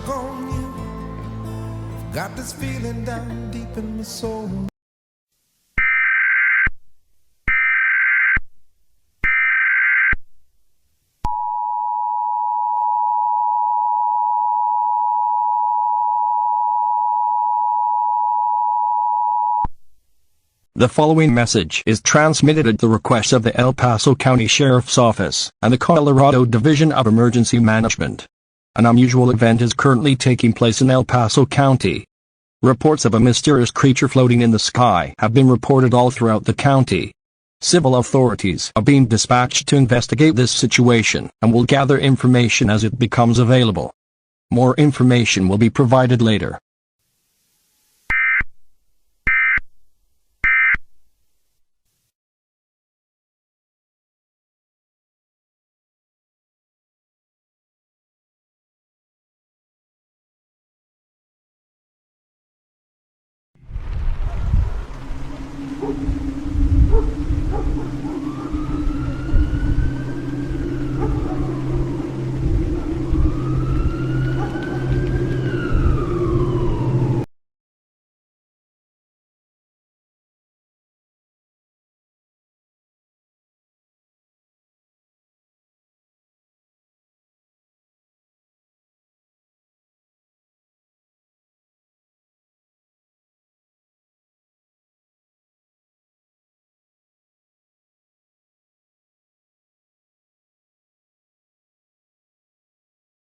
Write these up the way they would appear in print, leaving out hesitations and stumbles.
stuck on you. I've got this feeling down deep in my soul. The following message is transmitted at the request of the El Paso County Sheriff's Office and the Colorado Division of Emergency Management. An unusual event is currently taking place in El Paso County. Reports of a mysterious creature floating in the sky have been reported all throughout the county. Civil authorities are being dispatched to investigate this situation and will gather information as it becomes available. More information will be provided later.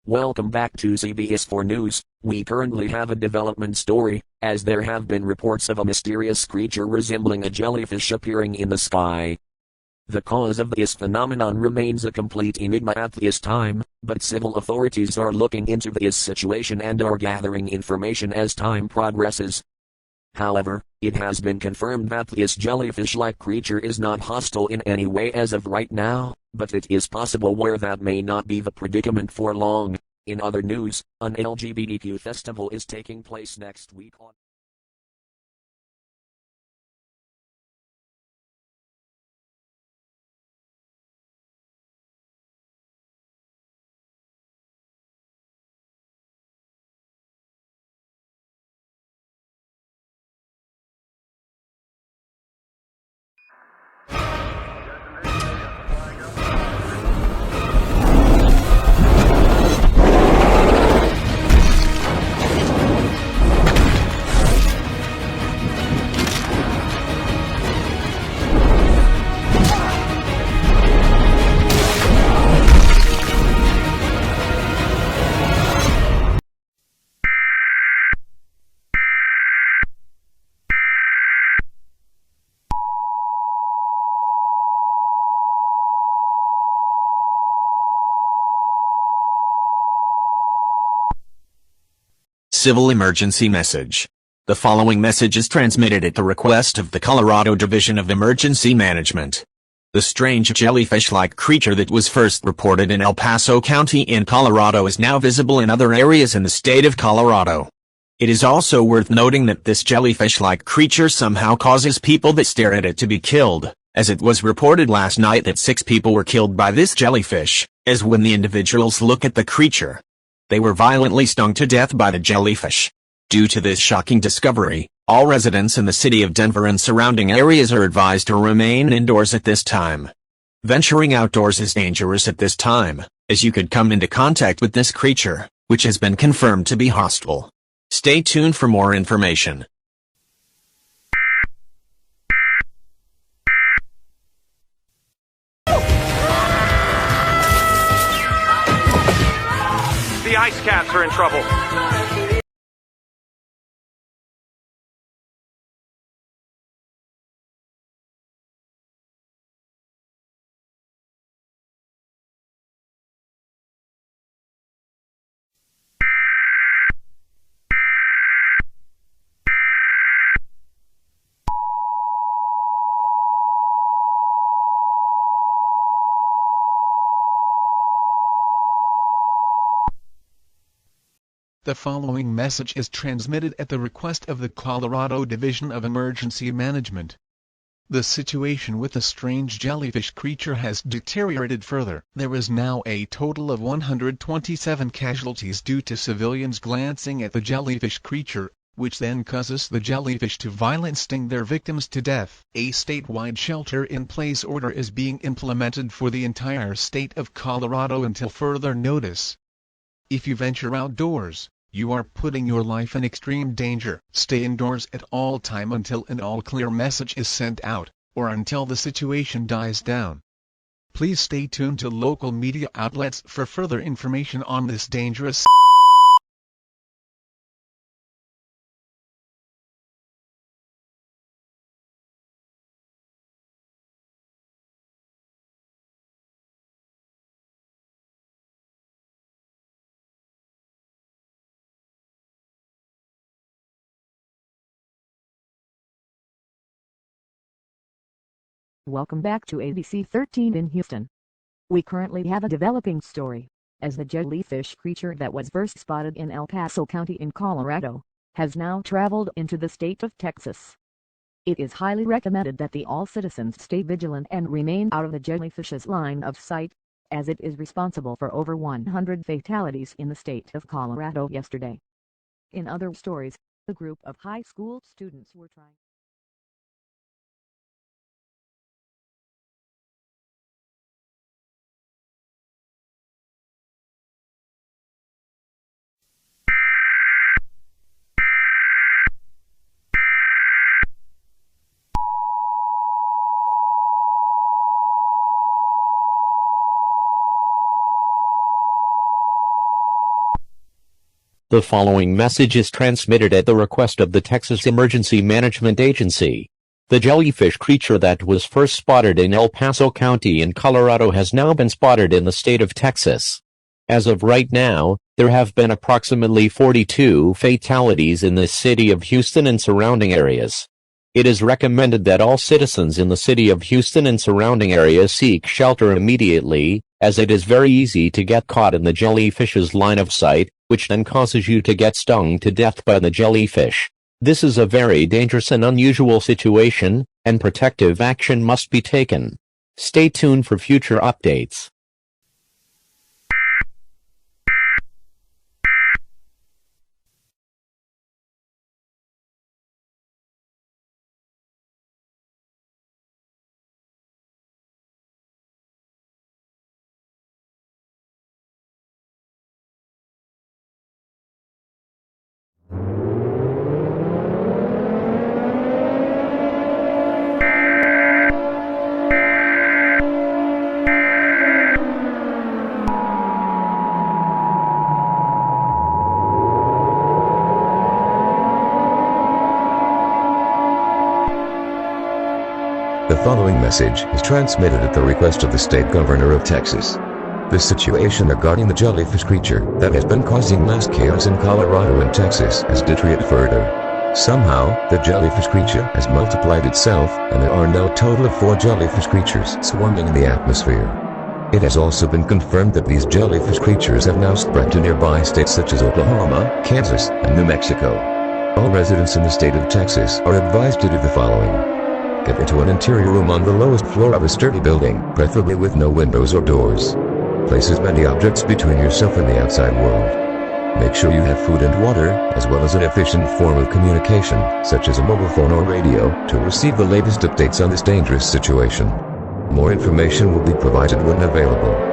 Welcome back to CBS4 News. We currently have a development story, as there have been reports of a mysterious creature resembling a jellyfish appearing in the sky. The cause of this phenomenon remains a complete enigma at this time, but civil authorities are looking into this situation and are gathering information as time progresses. However, it has been confirmed that this jellyfish-like creature is not hostile in any way as of right now, but it is possible where that may not be the predicament for long. In other news, an LGBTQ festival is taking place next week on Civil emergency message. The following message is transmitted at the request of the Colorado Division of Emergency Management. The strange jellyfish-like creature that was first reported in El Paso County in Colorado is now visible in other areas in the state of Colorado. It is also worth noting that this jellyfish-like creature somehow causes people that stare at it to be killed, as it was reported last night that 6 people were killed by this jellyfish, as when the individuals look at the creature, they were violently stung to death by the jellyfish. Due to this shocking discovery, all residents in the city of Denver and surrounding areas are advised to remain indoors at this time. Venturing outdoors is dangerous at this time, as you could come into contact with this creature, which has been confirmed to be hostile. Stay tuned for more information. The ice cats are in trouble. The following message is transmitted at the request of the Colorado Division of Emergency Management. The situation with the strange jellyfish creature has deteriorated further. There is now a total of 127 casualties due to civilians glancing at the jellyfish creature, which then causes the jellyfish to violently sting their victims to death. A statewide shelter-in-place order is being implemented for the entire state of Colorado until further notice. If you venture outdoors, you are putting your life in extreme danger. Stay indoors at all time until an all-clear message is sent out, or until the situation dies down. Please stay tuned to local media outlets for further information on this dangerous Welcome back to ABC 13 in Houston. We currently have a developing story, as the jellyfish creature that was first spotted in El Paso County in Colorado, has now traveled into the state of Texas. It is highly recommended that all citizens stay vigilant and remain out of the jellyfish's line of sight, as it is responsible for over 100 fatalities in the state of Colorado yesterday. In other stories, a group of high school students were trying The following message is transmitted at the request of the Texas Emergency Management Agency. The jellyfish creature that was first spotted in El Paso County in Colorado has now been spotted in the state of Texas. As of right now, there have been approximately 42 fatalities in the city of Houston and surrounding areas. It is recommended that all citizens in the city of Houston and surrounding areas seek shelter immediately, as it is very easy to get caught in the jellyfish's line of sight, which then causes you to get stung to death by the jellyfish. This is a very dangerous and unusual situation, and protective action must be taken. Stay tuned for future updates. The following message is transmitted at the request of the state governor of Texas. The situation regarding the jellyfish creature that has been causing mass chaos in Colorado and Texas has deteriorated further. Somehow, the jellyfish creature has multiplied itself, and there are now a total of 4 jellyfish creatures swarming in the atmosphere. It has also been confirmed that these jellyfish creatures have now spread to nearby states such as Oklahoma, Kansas, and New Mexico. All residents in the state of Texas are advised to do the following. Get into an interior room on the lowest floor of a sturdy building, preferably with no windows or doors. Place as many objects between yourself and the outside world. Make sure you have food and water, as well as an efficient form of communication, such as a mobile phone or radio, to receive the latest updates on this dangerous situation. More information will be provided when available.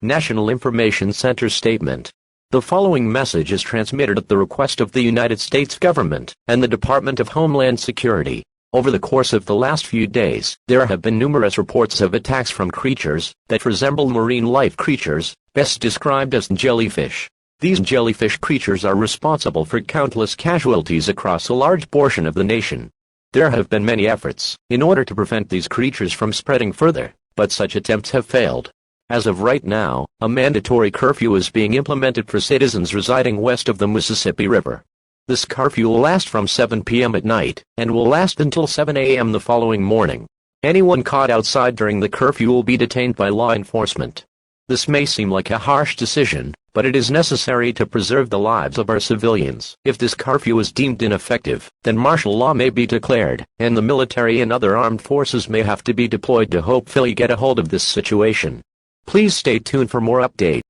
National Information Center Statement. The following message is transmitted at the request of the United States government and the Department of Homeland Security. Over the course of the last few days, there have been numerous reports of attacks from creatures that resemble marine life creatures, best described as jellyfish. These jellyfish creatures are responsible for countless casualties across a large portion of the nation. There have been many efforts in order to prevent these creatures from spreading further, but such attempts have failed. As of right now, a mandatory curfew is being implemented for citizens residing west of the Mississippi River. This curfew will last from 7 p.m. at night, and will last until 7 a.m. the following morning. Anyone caught outside during the curfew will be detained by law enforcement. This may seem like a harsh decision, but it is necessary to preserve the lives of our civilians. If this curfew is deemed ineffective, then martial law may be declared, and the military and other armed forces may have to be deployed to hopefully get a hold of this situation. Please stay tuned for more updates.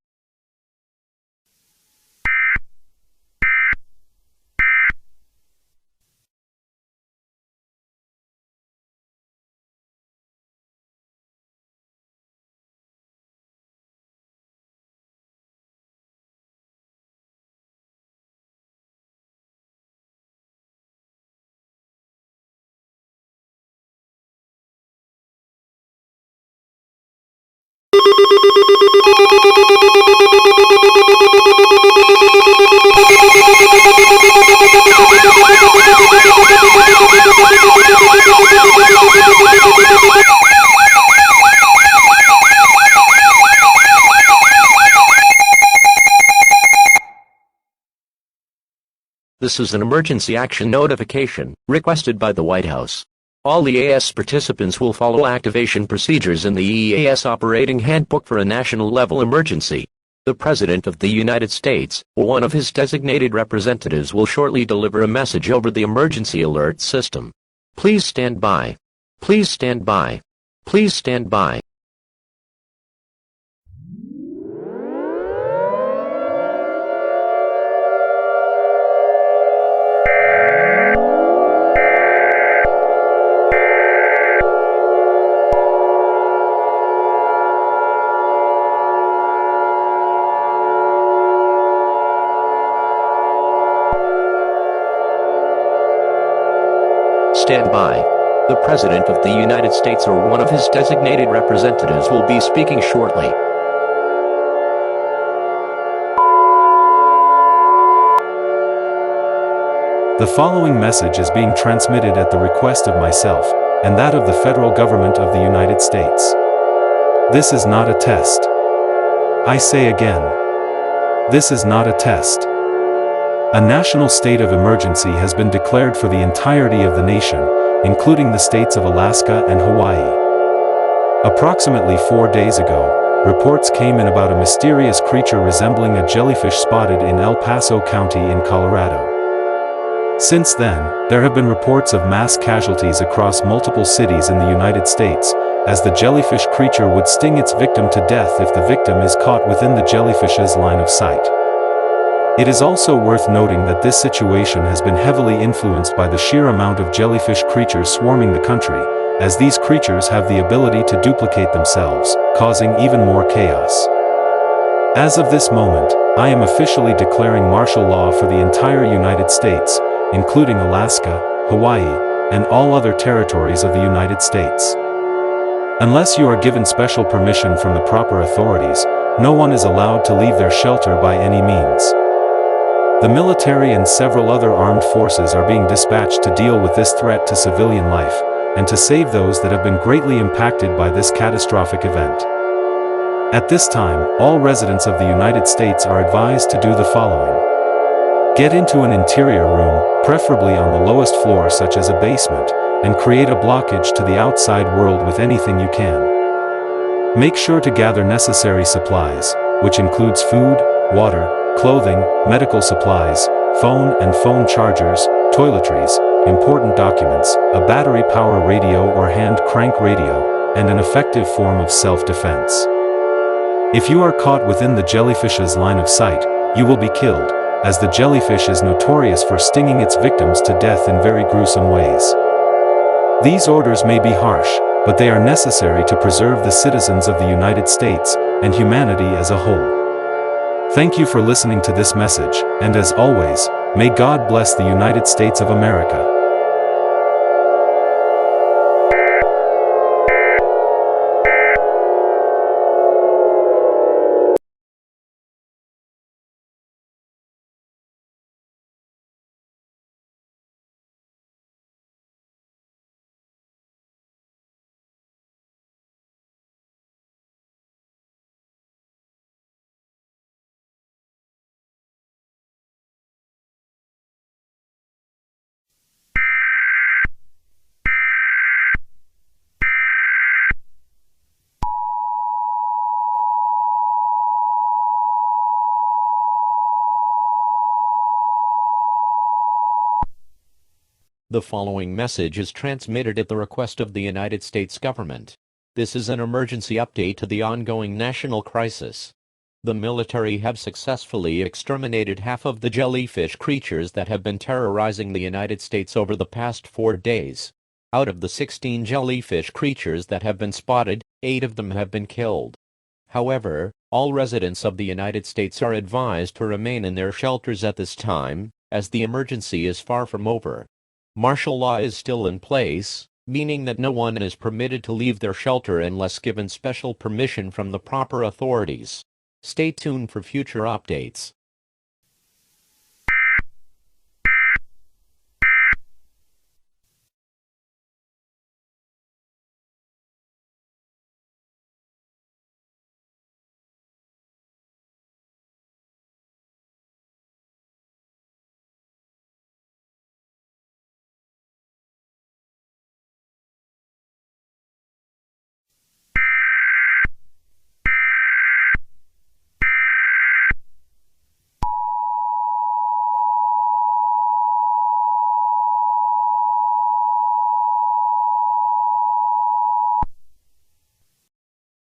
This is an emergency action notification requested by the White House. All the EAS participants will follow activation procedures in the EAS Operating Handbook for a national-level emergency. The President of the United States, or one of his designated representatives, will shortly deliver a message over the emergency alert system. Please stand by. Please stand by. Please stand by. Stand by. The President of the United States or one of his designated representatives will be speaking shortly. The following message is being transmitted at the request of myself, and that of the federal government of the United States. This is not a test. I say again, this is not a test. A national state of emergency has been declared for the entirety of the nation, including the states of Alaska and Hawaii. Approximately 4 days ago, reports came in about a mysterious creature resembling a jellyfish spotted in El Paso County in Colorado. Since then, there have been reports of mass casualties across multiple cities in the United States, as the jellyfish creature would sting its victim to death if the victim is caught within the jellyfish's line of sight. It is also worth noting that this situation has been heavily influenced by the sheer amount of jellyfish creatures swarming the country, as these creatures have the ability to duplicate themselves, causing even more chaos. As of this moment, I am officially declaring martial law for the entire United States, including Alaska, Hawaii, and all other territories of the United States. Unless you are given special permission from the proper authorities, no one is allowed to leave their shelter by any means. The military and several other armed forces are being dispatched to deal with this threat to civilian life, and to save those that have been greatly impacted by this catastrophic event. At this time, all residents of the United States are advised to do the following. Get into an interior room, preferably on the lowest floor such as a basement, and create a blockage to the outside world with anything you can. Make sure to gather necessary supplies, which includes food, water, clothing, medical supplies, phone and phone chargers, toiletries, important documents, a battery-powered radio or hand-crank radio, and an effective form of self-defense. If you are caught within the jellyfish's line of sight, you will be killed, as the jellyfish is notorious for stinging its victims to death in very gruesome ways. These orders may be harsh, but they are necessary to preserve the citizens of the United States, and humanity as a whole. Thank you for listening to this message, and as always, may God bless the United States of America. The following message is transmitted at the request of the United States government. This is an emergency update to the ongoing national crisis. The military have successfully exterminated half of the jellyfish creatures that have been terrorizing the United States over the past 4 days. Out of the 16 jellyfish creatures that have been spotted, 8 of them have been killed. However, all residents of the United States are advised to remain in their shelters at this time, as the emergency is far from over. Martial law is still in place, meaning that no one is permitted to leave their shelter unless given special permission from the proper authorities. Stay tuned for future updates.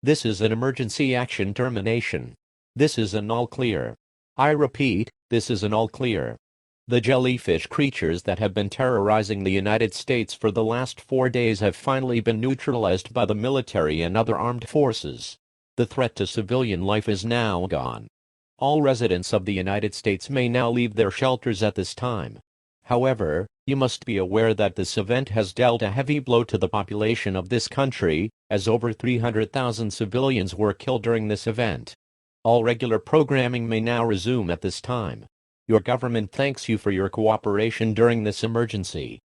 This is an emergency action termination. This is an all clear. I repeat, this is an all clear. The jellyfish creatures that have been terrorizing the United States for the last 4 days have finally been neutralized by the military and other armed forces. The threat to civilian life is now gone. All residents of the United States may now leave their shelters at this time. However, you must be aware that this event has dealt a heavy blow to the population of this country, as over 300,000 civilians were killed during this event. All regular programming may now resume at this time. Your government thanks you for your cooperation during this emergency.